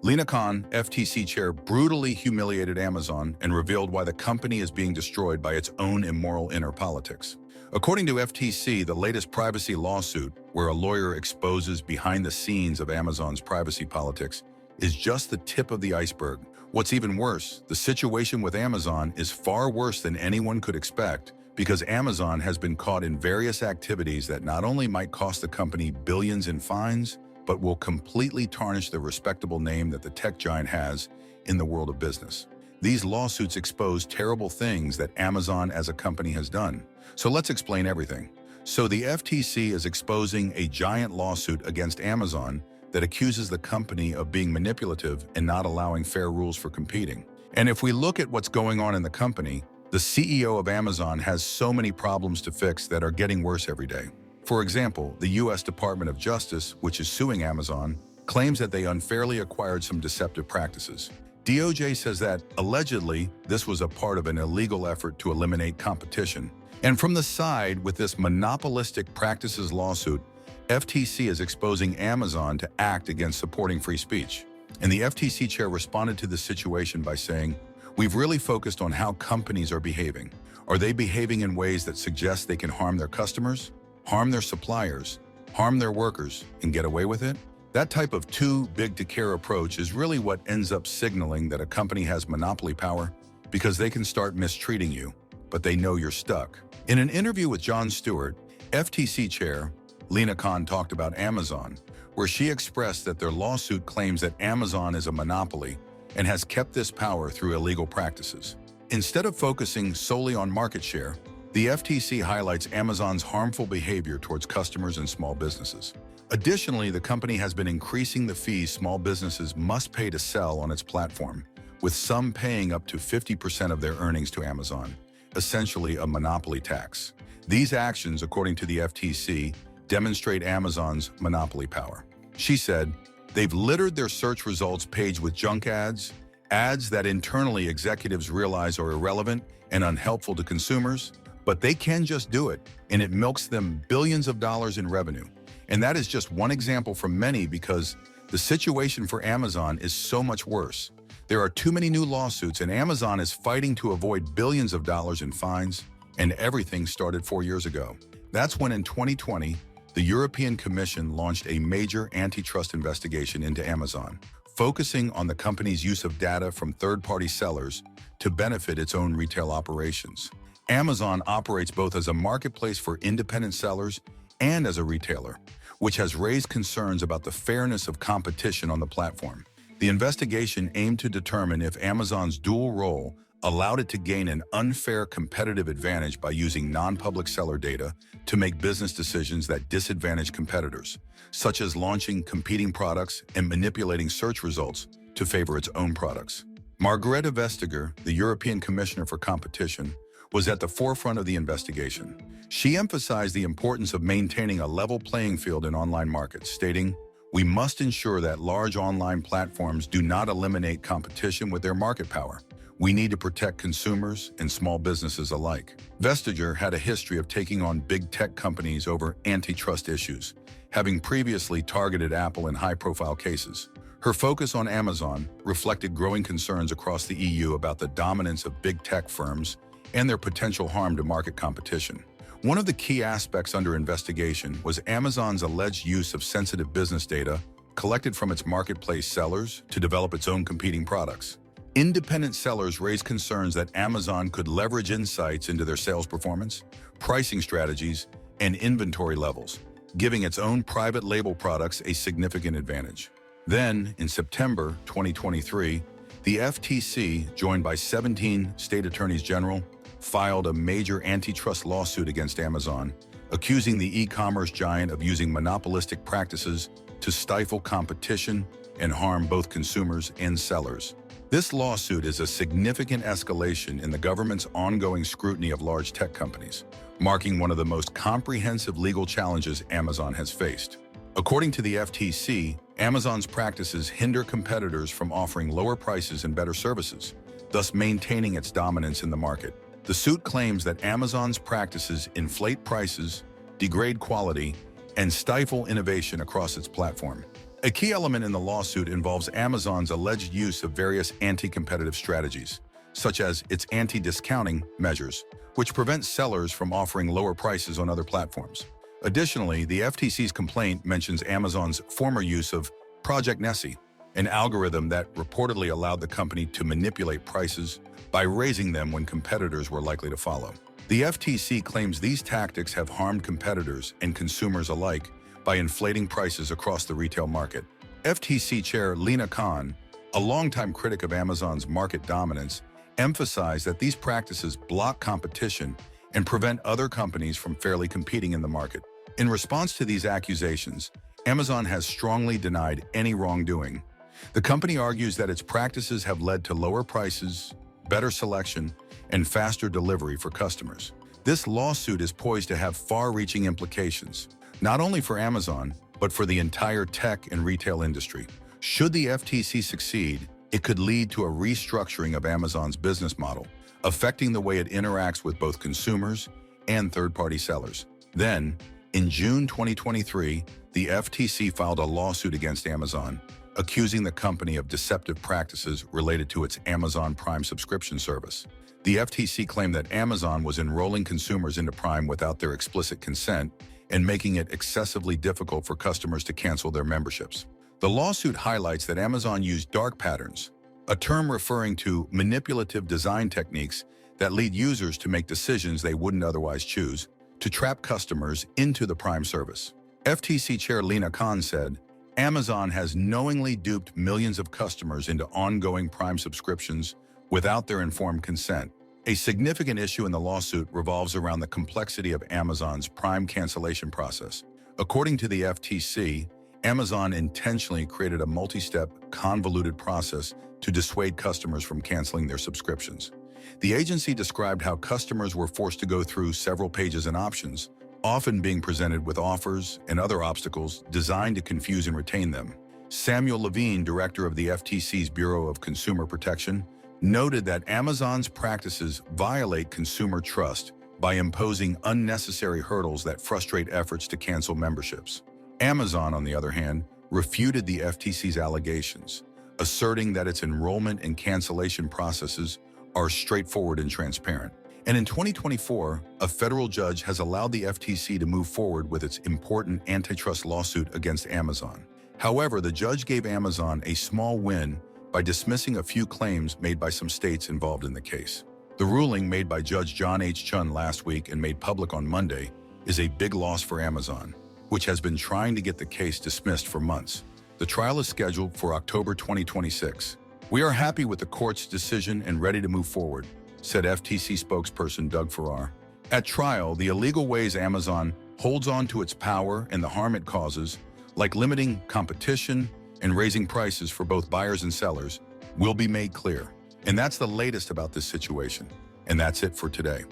Lina Khan, FTC chair, brutally humiliated Amazon and revealed why the company is being destroyed by its own immoral inner politics. According to FTC, the latest privacy lawsuit, where a lawyer exposes behind the scenes of Amazon's privacy politics, is just the tip of the iceberg. What's even worse, the situation with Amazon is far worse than anyone could expect because Amazon has been caught in various activities that not only might cost the company billions in fines, but will completely tarnish the respectable name that the tech giant has in the world of business. These lawsuits expose terrible things that Amazon as a company has done. So let's explain everything. So the FTC is exposing a giant lawsuit against Amazon that accuses the company of being manipulative and not allowing fair rules for competing. And if we look at what's going on in the company, the CEO of Amazon has so many problems to fix that are getting worse every day. For example, the U.S. Department of Justice, which is suing Amazon, claims that they unfairly acquired some deceptive practices. DOJ says that, allegedly, this was a part of an illegal effort to eliminate competition. And from the side with this monopolistic practices lawsuit, FTC is exposing Amazon to act against supporting free speech. And the FTC chair responded to the situation by saying, "We've really focused on how companies are behaving. Are they behaving in ways that suggest they can harm their customers, harm their suppliers, harm their workers, and get away with it?" That type of too big to care approach is really what ends up signaling that a company has monopoly power because they can start mistreating you, but they know you're stuck. In an interview with Jon Stewart, FTC chair Lina Khan talked about Amazon, where she expressed that their lawsuit claims that Amazon is a monopoly and has kept this power through illegal practices. Instead of focusing solely on market share, the FTC highlights Amazon's harmful behavior towards customers and small businesses. Additionally, the company has been increasing the fees small businesses must pay to sell on its platform, with some paying up to 50% of their earnings to Amazon, essentially a monopoly tax. These actions, according to the FTC, demonstrate Amazon's monopoly power. She said, "They've littered their search results page with junk ads, ads that internally executives realize are irrelevant and unhelpful to consumers, but they can just do it, and it milks them billions of dollars in revenue." And that is just one example from many because the situation for Amazon is so much worse. There are too many new lawsuits and Amazon is fighting to avoid billions of dollars in fines, and everything started 4 years ago. That's when in 2020, the European Commission launched a major antitrust investigation into Amazon, focusing on the company's use of data from third-party sellers to benefit its own retail operations. Amazon operates both as a marketplace for independent sellers and as a retailer, which has raised concerns about the fairness of competition on the platform. The investigation aimed to determine if Amazon's dual role allowed it to gain an unfair competitive advantage by using non-public seller data to make business decisions that disadvantage competitors, such as launching competing products and manipulating search results to favor its own products. Margrethe Vestager, the European Commissioner for Competition, was at the forefront of the investigation. She emphasized the importance of maintaining a level playing field in online markets, stating, "We must ensure that large online platforms do not eliminate competition with their market power. We need to protect consumers and small businesses alike." Vestager had a history of taking on big tech companies over antitrust issues, having previously targeted Apple in high-profile cases. Her focus on Amazon reflected growing concerns across the EU about the dominance of big tech firms and their potential harm to market competition. One of the key aspects under investigation was Amazon's alleged use of sensitive business data collected from its marketplace sellers to develop its own competing products. Independent sellers raised concerns that Amazon could leverage insights into their sales performance, pricing strategies, and inventory levels, giving its own private label products a significant advantage. Then, in September 2023, the FTC, joined by 17 state attorneys general, filed a major antitrust lawsuit against Amazon, accusing the e-commerce giant of using monopolistic practices to stifle competition and harm both consumers and sellers. This lawsuit is a significant escalation in the government's ongoing scrutiny of large tech companies, marking one of the most comprehensive legal challenges Amazon has faced. According to the FTC, Amazon's practices hinder competitors from offering lower prices and better services, thus maintaining its dominance in the market. The suit claims that Amazon's practices inflate prices, degrade quality, and stifle innovation across its platform. A key element in the lawsuit involves Amazon's alleged use of various anti-competitive strategies, such as its anti-discounting measures, which prevent sellers from offering lower prices on other platforms. Additionally, the FTC's complaint mentions Amazon's former use of Project Nessie, an algorithm that reportedly allowed the company to manipulate prices by raising them when competitors were likely to follow. The FTC claims these tactics have harmed competitors and consumers alike by inflating prices across the retail market. FTC Chair Lina Khan, a longtime critic of Amazon's market dominance, emphasized that these practices block competition and prevent other companies from fairly competing in the market. In response to these accusations, Amazon has strongly denied any wrongdoing. The company argues that its practices have led to lower prices, better selection, and faster delivery for customers. This lawsuit is poised to have far-reaching implications, not only for Amazon, but for the entire tech and retail industry. Should the FTC succeed, it could lead to a restructuring of Amazon's business model, affecting the way it interacts with both consumers and third-party sellers. Then, in June 2023, the FTC filed a lawsuit against Amazon, accusing the company of deceptive practices related to its Amazon Prime subscription service. The FTC claimed that Amazon was enrolling consumers into Prime without their explicit consent and making it excessively difficult for customers to cancel their memberships. The lawsuit highlights that Amazon used dark patterns, a term referring to manipulative design techniques that lead users to make decisions they wouldn't otherwise choose, to trap customers into the Prime service. FTC Chair Lina Khan said, Amazon has knowingly duped millions of customers into ongoing Prime subscriptions without their informed consent. A significant issue in the lawsuit revolves around the complexity of Amazon's Prime cancellation process. According to the FTC, Amazon intentionally created a multi-step, convoluted process to dissuade customers from canceling their subscriptions. The agency described how customers were forced to go through several pages and options, often being presented with offers and other obstacles designed to confuse and retain them. Samuel Levine, director of the FTC's Bureau of Consumer Protection, noted that Amazon's practices violate consumer trust by imposing unnecessary hurdles that frustrate efforts to cancel memberships. Amazon, on the other hand, refuted the FTC's allegations, asserting that its enrollment and cancellation processes are straightforward and transparent. And in 2024, a federal judge has allowed the FTC to move forward with its important antitrust lawsuit against Amazon. However, the judge gave Amazon a small win by dismissing a few claims made by some states involved in the case. The ruling made by Judge John H. Chun last week and made public on Monday is a big loss for Amazon, which has been trying to get the case dismissed for months. The trial is scheduled for October 2026. We are happy with the court's decision and ready to move forward, said FTC spokesperson Doug Farrar. At trial, the illegal ways Amazon holds on to its power and the harm it causes, like limiting competition and raising prices for both buyers and sellers, will be made clear. And that's the latest about this situation. And that's it for today.